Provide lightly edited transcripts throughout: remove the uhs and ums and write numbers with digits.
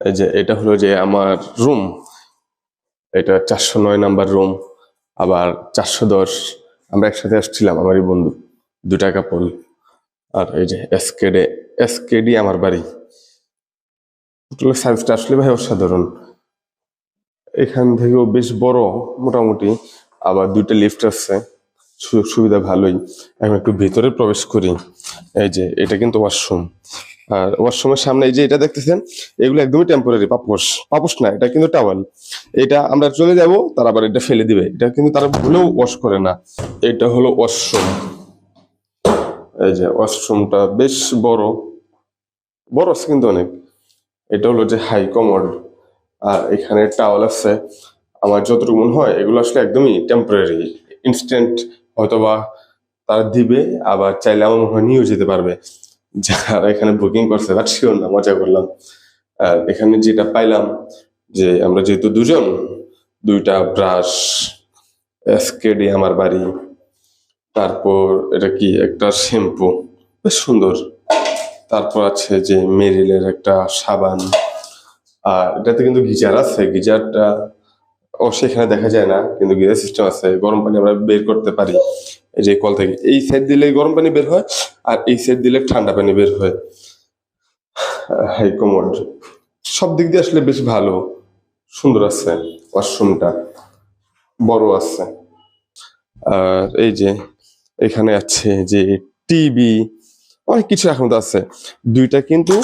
এই যে এটা হলো যে আমার রুম, এটা 409 নাম্বার রুম, আবার 410। আমরা একসাথে আসছিলাম, আমারই বন্ধু, দুটা কাপল। আর এই যে এসকেডে, এসকেডি আমার বাড়ি। হোটেলের সার্ভিসটা আসলে ভাই অসাধারণ। এখান থেকেও বেশ বড় মোটামুটি, আবার দুইটা লিফট আছে, সুযোগ সুবিধা ভালোই। এখন একটু ভিতরে প্রবেশ করি। এই যে এটা কিন্তু ওয়াশরুম, আর ওয়াশরুমের সামনে এই যে এটা দেখতেছেন, এগুলো একদমই টেম্পোরারি, পাপোশ। পাপোশ না, এটা কিন্তু টাওয়াল। এটা আমরা চলে যাব, তারা আবার এটা ফেলে দিবে, এটা কিন্তু তারা ভুলেও ওয়াশ করে না। এটা হলো ওয়াশরুম। এই যে ওয়াশরুমটা বেশ বড়, বড় আছে কিন্তু অনেক। এটা হলো যে হাই কমোড, আর এখানে টাওয়াল আছে। আমার যতটুকু মনে হয় এগুলো আসলে একদমই টেম্পোরারি, ইনস্ট্যান্ট হয়তোবা তারা দিবে, আবার চাইলে আমার মনে হয় নিয়েও যেতে পারবে যারা এখানে বুকিং করছে। বাট শিওর না, মজা করলাম। আর এখানে যেটা পাইলাম, যে আমরা যেহেতু দুজন, দুইটা ব্রাশ, এসকেডি আমার বাড়ি, তারপর এটা কি একটা শ্যাম্পু, বেশ সুন্দর। তারপর আছে যে মেরিলের একটা সাবান, আর এটাতে কিন্তু গিজার আছে। গিজারটা অবশ্যই এখানে দেখা যায় না, কিন্তু গিজার সিস্টেম আছে, গরম পানি আমরা বের করতে পারি। এই যে কল থেকে এই সাইড দিলে গরম পানি বের হয়, আর এই সাইড দিলে ঠান্ডা পানি বের হয়। হাই কমোড, সব দিক দিয়ে আসলে বেশ ভালো, সুন্দর আছে। ওয়াশরুমটা বড় আছে। আর এই যে এখানে আছে যে টিভি, অনেক কিছু এখন তো আছে। দুইটা কিন্তু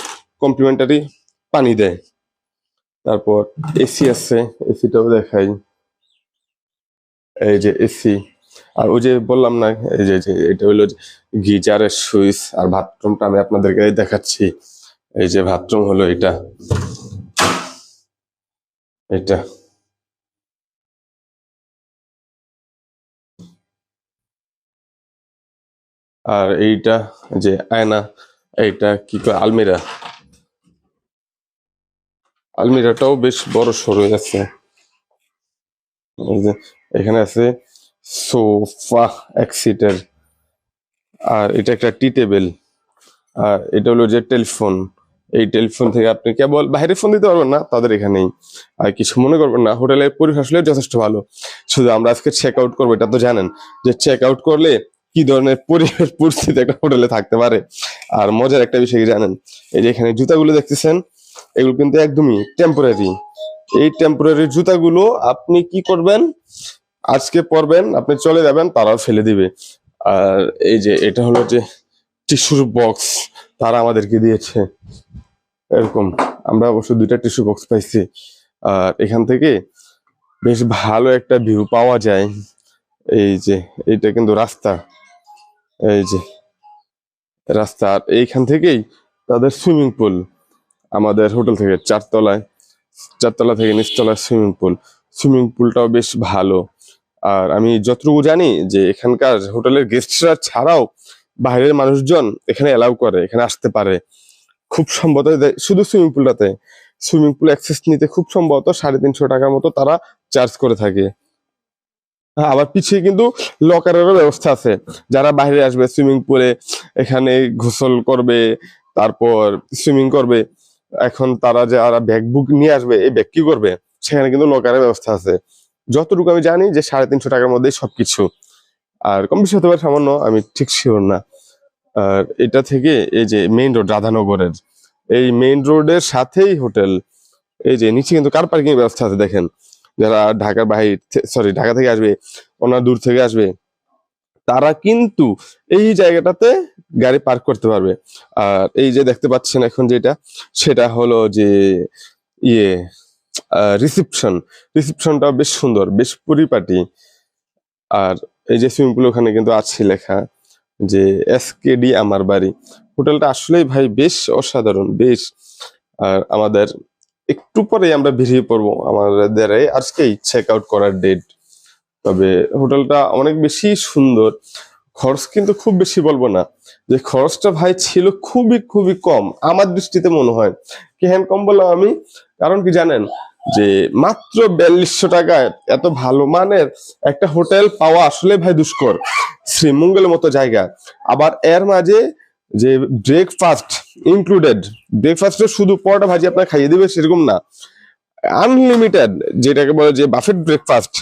কমপ্লিমেন্টারি পানি দেয়। তারপর এসি আছে, এসিটাও দেখাই। এই যে এসি, আর ওই যে বললাম না, এই যে এটা হলো গিজারের সুইচ। আর বাথরুমটা আমি আপনাদেরকে দেখাচ্ছি। এই যে বাথরুম হলো এটা, এটা আর এইটা যে আয়না, এইটা কি কয় আলমিরা। আলমিরাটাও বেশ বড় সড়ো আছে। এই যে এখানে আছে সোফা এক সিটের, আর এটা একটা টি টেবিল। আর এটা হলো যে টেলিফোন। এই টেলিফোন থেকে আপনি কেবল বাইরে ফোন দিতে পারবেন না, তাদের এখানেই। আর কিছু মনে করবেন না, হোটেলের পরিবেশ আসলে যথেষ্ট ভালো। শুধু আমরা আজকে চেক আউট করবো, এটা তো জানেন যে চেক আউট করলে কি ধরনের পরিবেশ পরিস্থিতি একটা হোটেলে থাকতে পারে। আর মজার একটা বিষয় কি জানেন, এই যে এখানে জুতাগুলো দেখতেছেন, এগুলো কিন্তু একদমই টেম্পোরারি। এই টেম্পোরারি জুতাগুলো আপনি কি করবেন, আজকে পরবেন, আপনি চলে যাবেন, তারাও ফেলে দিবে। আর এই যে এটা হলো যে টিস্যুর বক্স, তারা আমাদেরকে দিয়েছে এরকম। আমরা অবশ্য দুইটা টিস্যু বক্স পাইছি। আর এখান থেকে বেশ ভালো একটা ভিউ পাওয়া যায়। এই যে এইটা কিন্তু রাস্তা, এই যে রাস্তা, আর এইখান থেকেই তাদের সুইমিং পুল। আমাদের হোটেল থেকে চারতলায়, চারতলা থেকে নিচতলায় সুইমিং পুল। সুইমিং পুলটাও বেশ ভালো। আর আমি যতটুকু জানি যে এখানকার হোটেলের গেস্টরা ছাড়াও বাইরের মানুষজন এখানে অ্যালাউ করে, এখানে আসতে পারে। খুব সম্ভবত শুধু সুইমিং পুলটাতে, সুইমিং পুল অ্যাক্সেস নিতে খুব সম্ভবত 350 টাকার মতো তারা চার্জ করে থাকে। হ্যাঁ, আবার পিছিয়ে কিন্তু লকারেরও ব্যবস্থা আছে। যারা বাইরে আসবে সুইমিং পুলে, এখানে গোসল করবে, তারপর সুইমিং করবে, এখন তারা যারা ব্যাগ বুক নিয়ে আসবে, এই ব্যাগ কি করবে, সেখানে কিন্তু লকারের ব্যবস্থা আছে। যতটুকু আমি জানি যে 350 টাকার মধ্যেই সবকিছু। আর কম বেশি হতে পারে সামান্য, আমি ঠিক শিওর না। আর এটা থেকে এই যে মেইন রোড রাধানগরের, এই মেইন রোডের সাথেই হোটেল। এই যে নিচে কিন্তু কার পার্কিং ব্যবস্থা আছে দেখেন। যারা ঢাকার বাহির, সরি ঢাকা থেকে আসবে, ওনার দূর থেকে আসবে, তারা কিন্তু এই জায়গাটাতে গাড়ি পার্ক করতে পারবে। আর এই যে দেখতে পাচ্ছেন এখন যেটা, সেটা হলো যে ইয়ে রিসেপশন। রিসেপশনটা বেশ সুন্দর, বেশ পরিপাটি। আর এই যে সুইমিং পুল, ওখানে কিন্তু আছে লেখা যে এসকেডি আমার বাড়ি। হোটেলটা আসলেই ভাই বেশ অসাধারণ, বেশ। আর আমাদের একটু পরে আমরা বেরিয়ে পড়বো, আমাদের আজকেই চেক আউট করার ডেট। তবে হোটেলটা অনেক বেশি সুন্দর। খরচ কিন্তু খুব বেশি বলবো না, যে খরচটা ভাই ছিল খুবই খুবই কম আমার দৃষ্টিতে মনে হয়। কেন কম বললাম আমি, কারণ কি জানেন, যে মাত্র 4200 টাকায় এত ভালো মানের একটা হোটেল পাওয়া আসলে ভাই দুষ্কর। শ্রীমঙ্গলের মতো জায়গা, আবার এর মাঝে যে ব্রেকফাস্ট ইনক্লুডেড, ব্রেকফাস্টে শুধু পরোটা ভাজি আপনার খাইয়ে দিবে সেরকম না, আনলিমিটেড, যেটাকে বলে যে বাফেট ব্রেকফাস্ট।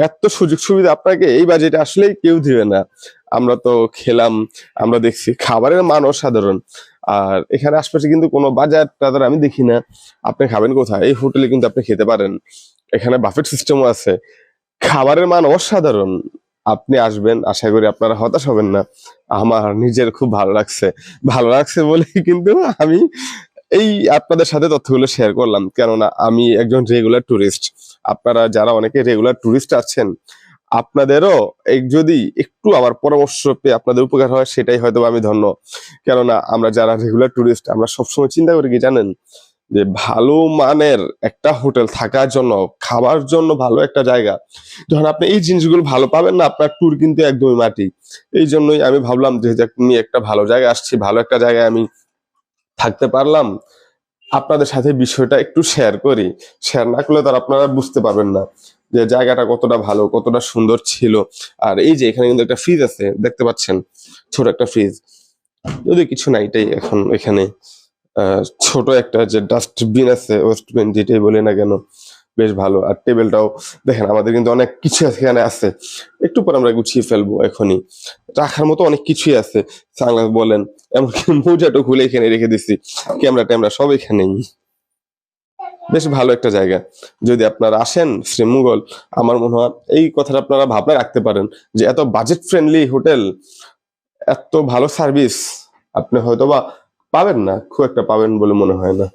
এত সুযোগ সুবিধা আপনাকে এই বাজেটে আসলেই কেউ দিবে না। আমরা তো খেলাম, আমরা দেখছি খাবারের মান অসাধারণ। আর এখানে আশপাশে কিন্তু কোনো বাজার টাজার আমি দেখি না। আপনি খাবেন কোথায়? এই হোটেলে কিন্তু আপনি খেতে পারেন, এখানে বাফেট সিস্টেমও আছে, খাবারের মান অসাধারণ। আপনি আসবেন, আশা করি আপনারা হতাশ হবেন না। আমার নিজের খুব ভালো লাগছে, ভালো লাগছে বলেই কিন্তু আমি এই আপনাদের সাথে তথ্যগুলো শেয়ার করলাম, কেননা আমি একজন রেগুলার টুরিস্ট। আপনারা যারা অনেকে রেগুলার টুরিস্ট আছেন, আপনাদেরও যদি একটু আমার পরামর্শ পেয়ে আপনাদের উপকার হয়, সেটাই হয়তো আমি ধন্য। কেননা আমরা যারা রেগুলার টুরিস্ট, আমরা সবসময় চিন্তা করি কি জানেন, যে ভালো মানের একটা হোটেল থাকার জন্য, খাবার জন্য ভালো একটা জায়গা, যখন আপনি এই জিনিসগুলো ভালো পাবেন না, আপনার ট্যুর কিন্তু একদমই মাটি। এই জন্যই আমি ভাবলাম যে আমি একটা ভালো জায়গায় আসছি, ভালো একটা জায়গায় আমি থাকতে পারলাম, আপনাদের সাথে বিষয়টা একটু শেয়ার করি। শেয়ার না করলে তার আপনারা বুঝতে পারবেন না যে জায়গাটা কতটা ভালো, কতটা সুন্দর ছিল। আর এই যে এখানে কিন্তু একটা ফ্রিজ আছে, দেখতে পাচ্ছেন, ছোট একটা ফ্রিজ, যদি কিছু নাই এটাই এখন এখানে ছোট একটা যে ডাস্টবিন আছে, ওয়েস্টবিন যেটাই বলি না কেন, বেশ ভালো। আর টেবিলটাও দেখেন, আমাদের কিন্তু অনেক কিছু এখানে আছে, একটু পর আমরা গুছিয়ে ফেলবো। এখনই রাখার মতো অনেক কিছুই আছে, সানগ্লাস বলেন, এমনকি মোজাটা খুলে এখানে রেখে দিছি, ক্যামেরা ট্যামেরা সব এখানেই। বেশ ভালো একটা জায়গা। যদি আপনারা আসেন শ্রীমঙ্গল, আমার মনে হয় এই কথাটা আপনারা ভাবনা রাখতে পারেন, যে এত বাজেট ফ্রেন্ডলি হোটেল, এত ভালো সার্ভিস আপনি হয়তোবা পাবেন না, খুব একটা পাবেন বলে মনে হয় না।